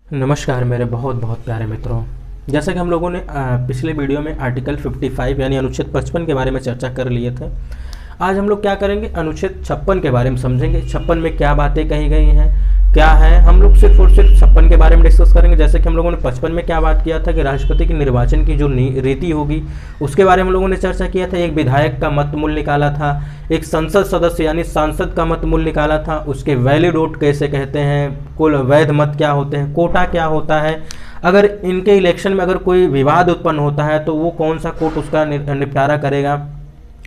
नमस्कार मेरे बहुत बहुत प्यारे मित्रों। जैसा कि हम लोगों ने पिछले वीडियो में आर्टिकल 55 यानी अनुच्छेद 55 के बारे में चर्चा कर लिए थे। आज हम लोग क्या करेंगे, अनुच्छेद 56 के बारे में समझेंगे। 56 में क्या बातें कही गई हैं, क्या है, हम लोग सिर्फ और सिर्फ 56 के बारे में डिस्कस करेंगे। जैसे कि हम लोगों ने 55 में क्या बात किया था कि राष्ट्रपति के निर्वाचन की जो रीति होगी उसके बारे में हम लोगों ने चर्चा किया था। एक विधायक का मत मूल्य निकाला था, एक संसद सदस्य यानी सांसद का मत मूल्य निकाला था, उसके वैलिड वोट कैसे कहते हैं, कुल वैध मत क्या होते हैं, कोटा क्या होता है, अगर इनके इलेक्शन में अगर कोई विवाद उत्पन्न होता है तो वो कौन सा कोर्ट उसका निपटारा करेगा,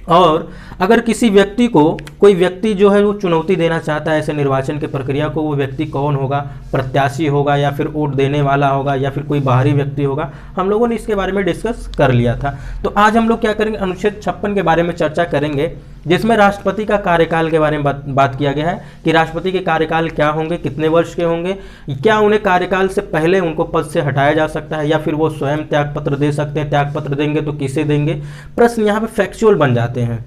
और अगर किसी व्यक्ति को कोई व्यक्ति जो है वो चुनौती देना चाहता है ऐसे निर्वाचन की प्रक्रिया को, वो व्यक्ति कौन होगा, प्रत्याशी होगा या फिर वोट देने वाला होगा या फिर कोई बाहरी व्यक्ति होगा, हम लोगों ने इसके बारे में डिस्कस कर लिया था। तो आज हम लोग क्या करेंगे, अनुच्छेद 56 के बारे में चर्चा करेंगे, जिसमें राष्ट्रपति का कार्यकाल के बारे में बात किया गया है कि राष्ट्रपति के कार्यकाल क्या होंगे, कितने वर्ष के होंगे, क्या उन्हें कार्यकाल से पहले उनको पद से हटाया जा सकता है या फिर वो स्वयं त्यागपत्र दे सकते हैं, त्यागपत्र देंगे तो किसे देंगे। प्रश्न यहाँ पे फैक्चुअल बन जाते हैं,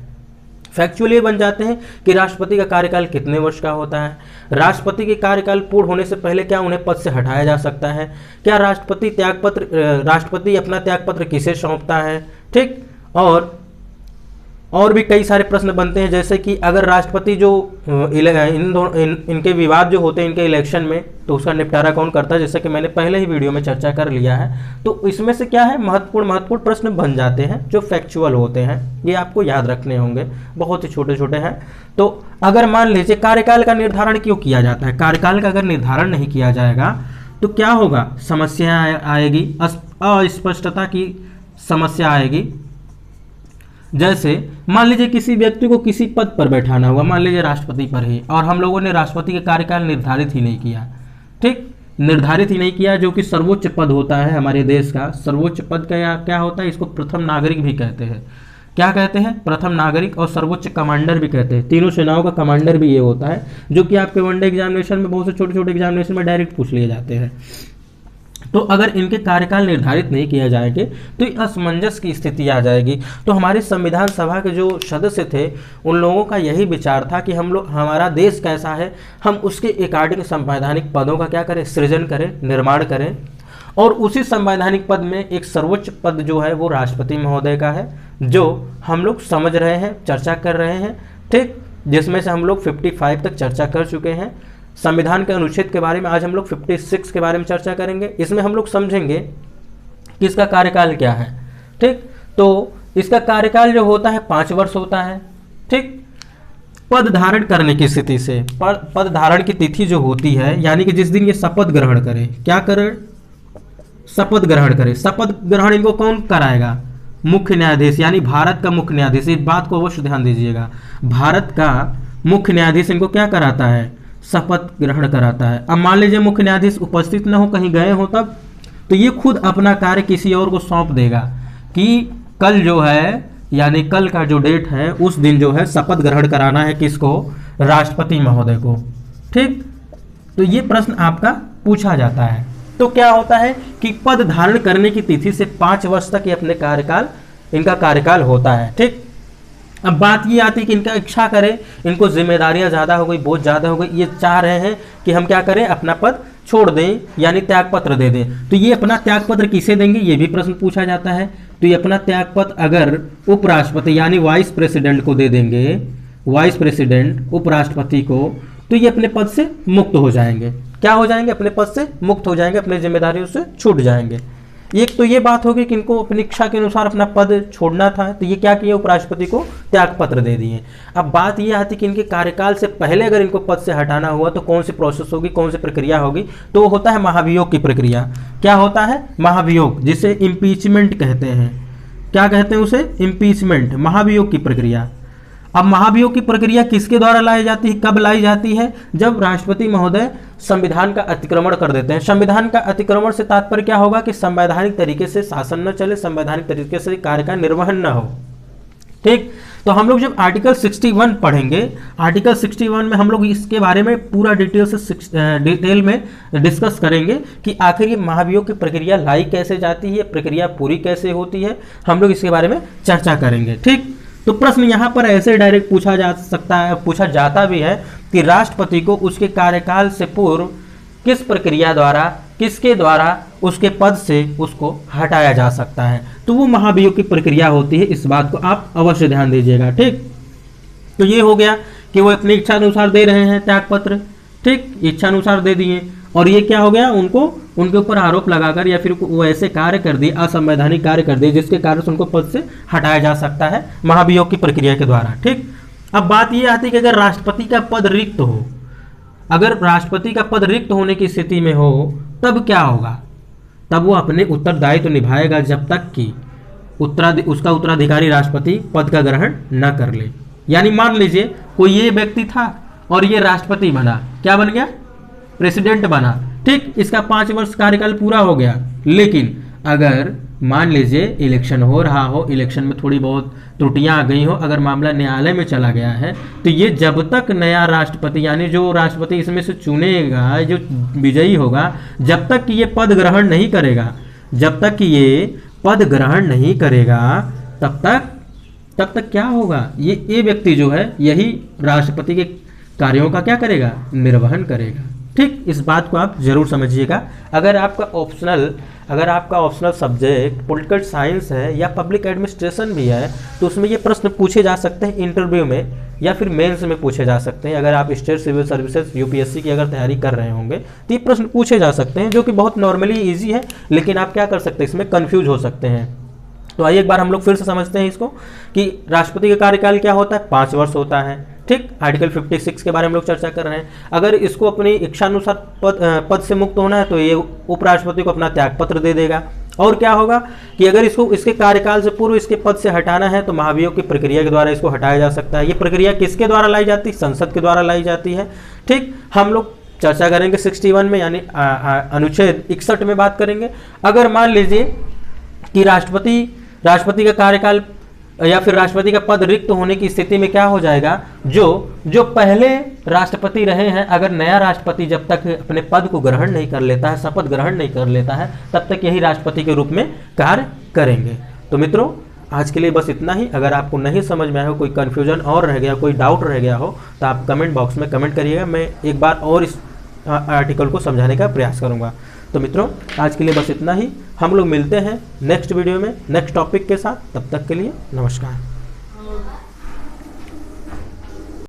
फैक्चुअली बन जाते हैं कि राष्ट्रपति का कार्यकाल कितने वर्ष का होता है, राष्ट्रपति के कार्यकाल पूर्ण होने से पहले क्या उन्हें पद से हटाया जा सकता है, क्या राष्ट्रपति अपना त्यागपत्र किसे सौंपता है, ठीक। और भी कई सारे प्रश्न बनते हैं, जैसे कि अगर राष्ट्रपति जो इनके विवाद जो होते हैं इनके इलेक्शन में, तो उसका निपटारा कौन करता है, जैसे कि मैंने पहले ही वीडियो में चर्चा कर लिया है। तो इसमें से क्या है, महत्वपूर्ण प्रश्न बन जाते हैं जो फैक्चुअल होते हैं, ये आपको याद रखने होंगे, बहुत ही छोटे छोटे हैं। तो अगर मान लीजिए कार्यकाल का निर्धारण क्यों किया जाता है, कार्यकाल का अगर निर्धारण नहीं किया जाएगा तो क्या होगा, समस्या आएगी, अस्पष्टता की समस्या आएगी। जैसे मान लीजिए किसी व्यक्ति को किसी पद पर बैठाना हुआ, मान लीजिए राष्ट्रपति पर ही, और हम लोगों ने राष्ट्रपति का कार्यकाल निर्धारित ही नहीं किया, ठीक, निर्धारित ही नहीं किया, जो कि सर्वोच्च पद होता है हमारे देश का। सर्वोच्च पद का क्या होता है, इसको प्रथम नागरिक भी कहते हैं। क्या कहते हैं, प्रथम नागरिक, और सर्वोच्च कमांडर भी कहते हैं। तीनों सेनाओं का कमांडर भी ये होता है, जो कि आपके वनडे एग्जामिनेशन में, बहुत से छोटे छोटे एग्जामिनेशन में डायरेक्ट पूछ लिए जाते हैं। तो अगर इनके कार्यकाल निर्धारित नहीं किया जाएंगे तो असमंजस की स्थिति आ जाएगी। तो हमारे संविधान सभा के जो सदस्य थे उन लोगों का यही विचार था कि हमारा देश कैसा है, हम उसके अकॉर्डिंग संवैधानिक पदों का क्या करें, सृजन करें, निर्माण करें। और उसी संवैधानिक पद में एक सर्वोच्च पद जो है वो राष्ट्रपति महोदय का है, जो हम लोग समझ रहे हैं, चर्चा कर रहे हैं, ठीक, जिसमें से हम लोग 55 तक चर्चा कर चुके हैं। संविधान के अनुच्छेद के बारे में आज हम लोग 56 के बारे में चर्चा करेंगे। इसमें हम लोग समझेंगे कि इसका कार्यकाल क्या है, ठीक। तो इसका कार्यकाल जो होता है 5 वर्ष होता है, ठीक। पद धारण करने की स्थिति से, पद धारण की तिथि जो होती है, यानी कि जिस दिन ये शपथ ग्रहण करे, क्या करे, शपथ ग्रहण करे। शपथ ग्रहण इनको कौन कराएगा, मुख्य न्यायाधीश, यानी भारत का मुख्य न्यायाधीश। इस बात को अवश्य ध्यान दीजिएगा, भारत का मुख्य न्यायाधीश इनको क्या कराता है, शपथ ग्रहण कराता है। अब मान लीजिए मुख्य न्यायाधीश उपस्थित न हो, कहीं गए हो, तब तो ये खुद अपना कार्य किसी और को सौंप देगा कि कल जो है, यानी कल का जो डेट है उस दिन जो है शपथ ग्रहण कराना है किसको, राष्ट्रपति महोदय को, ठीक। तो ये प्रश्न आपका पूछा जाता है। तो क्या होता है कि पद धारण करने की तिथि से 5 वर्ष तक ये अपने इनका कार्यकाल होता है, ठीक। अब बात ये आती है कि इनका इच्छा करें, इनको जिम्मेदारियां ज़्यादा हो गई, बोझ ज़्यादा हो गई, ये चाह रहे हैं कि हम क्या करें, अपना पद छोड़ दें, यानी त्यागपत्र दे दें। तो ये अपना त्यागपत्र किसे देंगे, ये भी प्रश्न पूछा जाता है। तो ये अपना त्यागपत्र अगर उपराष्ट्रपति यानी वाइस प्रेसिडेंट को दे देंगे, वाइस प्रेसिडेंट उपराष्ट्रपति को, तो ये अपने पद से मुक्त हो जाएंगे। क्या हो जाएंगे, अपने पद से मुक्त हो जाएंगे, अपनी जिम्मेदारियों से छूट जाएंगे। एक तो ये बात होगी कि इनको अपनी इच्छा के अनुसार अपना पद छोड़ना था, तो ये क्या किए, उपराष्ट्रपति को त्यागपत्र दे दिए। अब बात ये आती कि इनके कार्यकाल से पहले अगर इनको पद से हटाना हुआ तो कौन सी प्रोसेस होगी, कौन सी प्रक्रिया होगी, तो वो होता है महाभियोग की प्रक्रिया। क्या होता है, महाभियोग, जिसे इम्पीचमेंट कहते हैं। क्या कहते हैं उसे, इम्पीचमेंट, महाभियोग की प्रक्रिया। अब महाभियोग की प्रक्रिया किसके द्वारा लाई जाती है, कब लाई जाती है, जब राष्ट्रपति महोदय संविधान का अतिक्रमण कर देते हैं। संविधान का अतिक्रमण से तात्पर्य क्या होगा कि संवैधानिक तरीके से शासन न चले, संवैधानिक तरीके से कार्य का निर्वहन न हो, ठीक। तो हम लोग जब आर्टिकल 61 पढ़ेंगे, आर्टिकल 61 में हम लोग इसके बारे में पूरा डिटेल में डिस्कस करेंगे कि आखिर ये महाभियोग की प्रक्रिया लाई कैसे जाती है, प्रक्रिया पूरी कैसे होती है, हम लोग इसके बारे में चर्चा करेंगे, ठीक। तो प्रश्न यहाँ पर ऐसे डायरेक्ट पूछा जा सकता है, पूछा जाता भी है कि राष्ट्रपति को उसके कार्यकाल से पूर्व किस प्रक्रिया द्वारा किसके द्वारा उसके पद से उसको हटाया जा सकता है। तो वो महाभियोग की प्रक्रिया होती है, इस बात को आप अवश्य ध्यान दीजिएगा। ठीक, तो ये हो गया कि वो अपनी इच्छा अनुसार दे रहे हैं त्याग पत्र, ठीक, इच्छा अनुसार दे दिए, और ये क्या हो गया, उनको उनके ऊपर आरोप लगाकर या फिर वो ऐसे कार्य कर दिए, असंवैधानिक कार्य कर दिए, जिसके कारण से उनको पद से हटाया जा सकता है महाभियोग की प्रक्रिया के द्वारा। ठीक, अब बात ये आती है कि अगर राष्ट्रपति का पद रिक्त हो, अगर राष्ट्रपति का पद रिक्त होने की स्थिति में हो, तब क्या होगा, तब वो अपने उत्तरदायित्व निभाएगा जब तक कि उसका उत्तराधिकारी राष्ट्रपति पद का ग्रहण न कर ले। यानी मान लीजिए कोई ये व्यक्ति था और ये राष्ट्रपति बना, क्या बन गया, प्रेसिडेंट बना, ठीक, इसका 5 वर्ष कार्यकाल पूरा हो गया, लेकिन अगर मान लीजिए इलेक्शन हो रहा हो, इलेक्शन में थोड़ी बहुत त्रुटियां आ गई हो, अगर मामला न्यायालय में चला गया है, तो ये जब तक नया राष्ट्रपति यानी जो राष्ट्रपति इसमें से चुनेगा, जो विजयी होगा, जब तक कि ये पद ग्रहण नहीं करेगा, जब तक कि ये पद ग्रहण नहीं करेगा, तब तक क्या होगा, ये व्यक्ति जो है यही राष्ट्रपति के कार्यों का क्या करेगा, निर्वहन करेगा। ठीक, इस बात को आप जरूर समझिएगा। अगर आपका ऑप्शनल सब्जेक्ट पॉलिटिकल साइंस है या पब्लिक एडमिनिस्ट्रेशन भी है, तो उसमें ये प्रश्न पूछे जा सकते हैं इंटरव्यू में या फिर मेंस में पूछे जा सकते हैं। अगर आप स्टेट सिविल सर्विसेज यूपीएससी की अगर तैयारी कर रहे होंगे तो ये प्रश्न पूछे जा सकते हैं, जो कि बहुत नॉर्मली ईजी है, लेकिन आप क्या कर सकते हैं, इसमें कन्फ्यूज हो सकते हैं। तो आइए एक बार हम लोग फिर से समझते हैं इसको कि राष्ट्रपति का कार्यकाल क्या होता है, 5 वर्ष होता है। ठीक, आर्टिकल 56 के बारे में हम लोग चर्चा कर रहे हैं। अगर इसको अपनी इच्छानुसार पद से मुक्त होना है तो ये उपराष्ट्रपति को अपना त्याग पत्र दे देगा। और क्या होगा कि अगर इसको इसके कार्यकाल से पूर्व इसके पद से हटाना है तो महाभियोग की प्रक्रिया के द्वारा इसको हटाया जा सकता है। ये प्रक्रिया किसके द्वारा लाई जाती है, संसद के द्वारा लाई जाती है। ठीक, हम लोग चर्चा करेंगे 61 में, यानी अनुच्छेद 61 में बात करेंगे। अगर मान लीजिए कि राष्ट्रपति का कार्यकाल या फिर राष्ट्रपति का पद रिक्त होने की स्थिति में क्या हो जाएगा, जो पहले राष्ट्रपति रहे हैं, अगर नया राष्ट्रपति जब तक अपने पद को ग्रहण नहीं कर लेता है, शपथ ग्रहण नहीं कर लेता है, तब तक यही राष्ट्रपति के रूप में कार्य करेंगे। तो मित्रों, आज के लिए बस इतना ही। अगर आपको नहीं समझ में आया हो, कोई कन्फ्यूजन और रह गया, कोई डाउट रह गया हो, तो आप कमेंट बॉक्स में कमेंट करिएगा। मैं एक बार और इस आर्टिकल को समझाने का प्रयास करूँगा। तो मित्रों, आज के लिए बस इतना ही। हम लोग मिलते हैं नेक्स्ट वीडियो में नेक्स्ट टॉपिक के साथ। तब तक के लिए नमस्कार।